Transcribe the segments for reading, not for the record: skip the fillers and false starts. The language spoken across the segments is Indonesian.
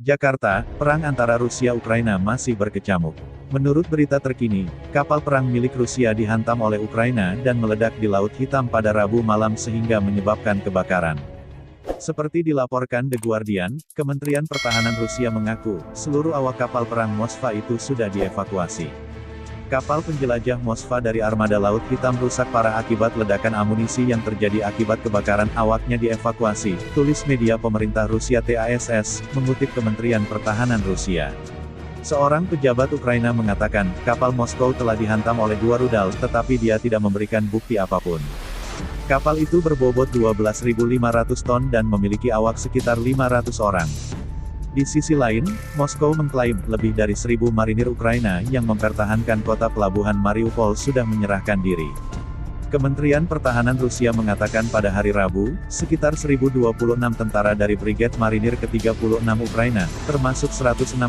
Jakarta, perang antara Rusia-Ukraina masih berkecamuk. Menurut berita terkini, kapal perang milik Rusia dihantam oleh Ukraina dan meledak di Laut Hitam pada Rabu malam sehingga menyebabkan kebakaran. Seperti dilaporkan The Guardian, Kementerian Pertahanan Rusia mengaku, seluruh awak kapal perang Moskva itu sudah dievakuasi. Kapal penjelajah Moskva dari armada Laut Hitam rusak parah akibat ledakan amunisi yang terjadi akibat kebakaran. Awaknya dievakuasi, tulis media pemerintah Rusia TASS, mengutip Kementerian Pertahanan Rusia. Seorang pejabat Ukraina mengatakan, kapal Moskow telah dihantam oleh dua rudal, tetapi dia tidak memberikan bukti apapun. Kapal itu berbobot 12.500 ton dan memiliki awak sekitar 500 orang. Di sisi lain, Moskow mengklaim, lebih dari 1.000 marinir Ukraina yang mempertahankan kota pelabuhan Mariupol sudah menyerahkan diri. Kementerian Pertahanan Rusia mengatakan pada hari Rabu, sekitar 1.026 tentara dari Brigade Marinir ke-36 Ukraina, termasuk 162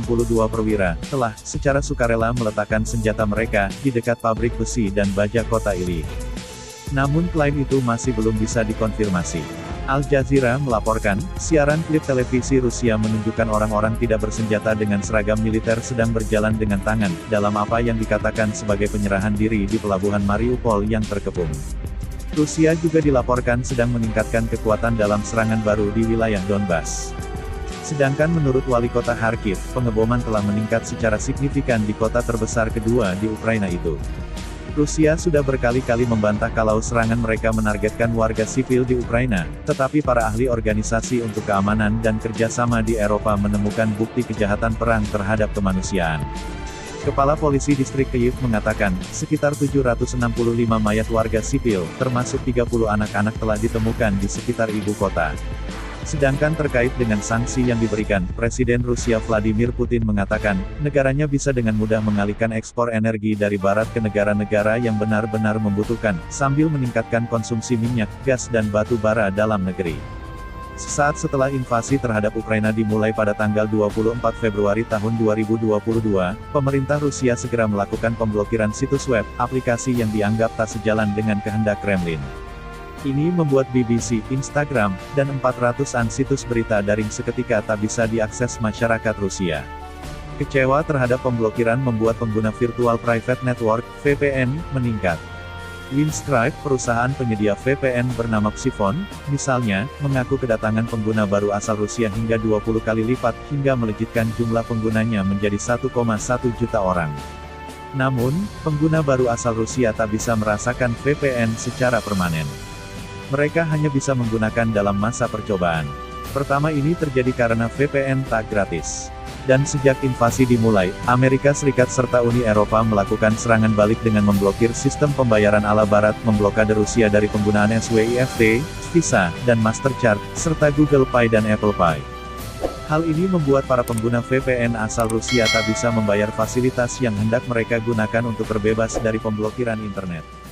perwira, telah, secara sukarela meletakkan senjata mereka, di dekat pabrik besi dan baja kota Ili. Namun klaim itu masih belum bisa dikonfirmasi. Al Jazeera melaporkan, siaran klip televisi Rusia menunjukkan orang-orang tidak bersenjata dengan seragam militer sedang berjalan dengan tangan, dalam apa yang dikatakan sebagai penyerahan diri di pelabuhan Mariupol yang terkepung. Rusia juga dilaporkan sedang meningkatkan kekuatan dalam serangan baru di wilayah Donbas. Sedangkan menurut wali kota Kharkiv, pengeboman telah meningkat secara signifikan di kota terbesar kedua di Ukraina itu. Rusia sudah berkali-kali membantah kalau serangan mereka menargetkan warga sipil di Ukraina, tetapi para ahli organisasi untuk keamanan dan kerjasama di Eropa menemukan bukti kejahatan perang terhadap kemanusiaan. Kepala Polisi Distrik Kyiv mengatakan, sekitar 765 mayat warga sipil, termasuk 30 anak-anak telah ditemukan di sekitar ibu kota. Sedangkan terkait dengan sanksi yang diberikan, Presiden Rusia Vladimir Putin mengatakan, negaranya bisa dengan mudah mengalihkan ekspor energi dari barat ke negara-negara yang benar-benar membutuhkan, sambil meningkatkan konsumsi minyak, gas dan batu bara dalam negeri. Sesaat setelah invasi terhadap Ukraina dimulai pada tanggal 24 Februari tahun 2022, pemerintah Rusia segera melakukan pemblokiran situs web, aplikasi yang dianggap tak sejalan dengan kehendak Kremlin. Ini membuat BBC, Instagram, dan 400-an situs berita daring seketika tak bisa diakses masyarakat Rusia. Kecewa terhadap pemblokiran membuat pengguna Virtual Private Network, VPN, meningkat. Windscribe, perusahaan penyedia VPN bernama Xiphon, misalnya, mengaku kedatangan pengguna baru asal Rusia hingga 20 kali lipat, hingga melejitkan jumlah penggunanya menjadi 1,1 juta orang. Namun, pengguna baru asal Rusia tak bisa merasakan VPN secara permanen. Mereka hanya bisa menggunakan dalam masa percobaan. Pertama ini terjadi karena VPN tak gratis. Dan sejak invasi dimulai, Amerika Serikat serta Uni Eropa melakukan serangan balik dengan memblokir sistem pembayaran ala barat, memblokade Rusia dari penggunaan SWIFT, Visa, dan Mastercard, serta Google Pay dan Apple Pay. Hal ini membuat para pengguna VPN asal Rusia tak bisa membayar fasilitas yang hendak mereka gunakan untuk terbebas dari pemblokiran internet.